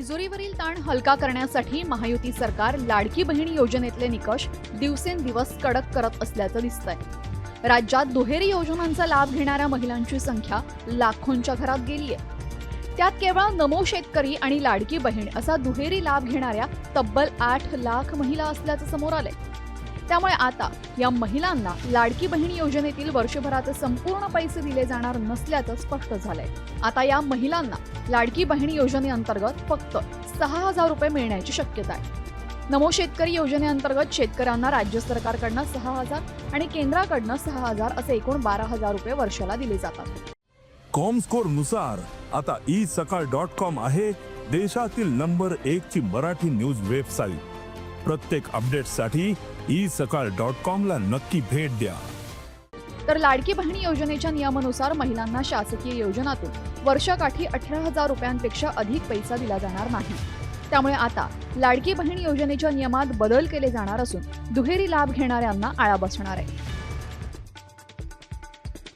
तिजोरीवरील ताण हलका करण्यासाठी महायुती सरकार लाडकी बहीण योजनेतले निकष दिवसेंदिवस कडक करत असल्याचं दिसतंय। राज्यात दुहेरी योजनांचा लाभ घेणाऱ्या महिलांची संख्या लाखोंच्या घरात गेलीय। त्यात केवळ नमो शेतकरी आणि लाडकी बहीण असा दुहेरी लाभ घेणाऱ्या तब्बल 8 लाख महिला असल्याचं समोर आलंय। त्यामुळे आता या महिलांना लाडकी बहीण योजनेतील वर्षभराचे संपूर्ण पैसे दिले जाणार नसल्याचं स्पष्ट झालंय। आता या महिलांना लाडकी बहीण योजनेअंतर्गत फक्त 6,000 रुपये मिळण्याची शक्यता आहे। नमो शेतकरी योजनेअंतर्गत शेतकऱ्यांना राज्य सरकारकडनं 6,000 आणि केंद्राकडनं 6,000 असे एकूण 12,000 रुपये वर्षाला दिले जातात। कॉमस्कोर नुसार आता isakal.com आहे देशातील नंबर 1 ची मराठी न्यूज वेबसाईट। प्रत्येक अपडेटसाठी isakal.com ला नक्की भेट द्या। तर लाडकी बहीण योजनेच्या नियमानुसार महिलांना शासकीय योजनातून वर्षाकाठी 18,000 रुपयांपेक्षा अधिक पैसा दिला जाणार नाही। त्यामुळे आता लाडकी बहीण योजनेच्या नियमात बदल केले जाणार असून दुहेरी लाभ घेणाऱ्यांना आळा बसणार आहे।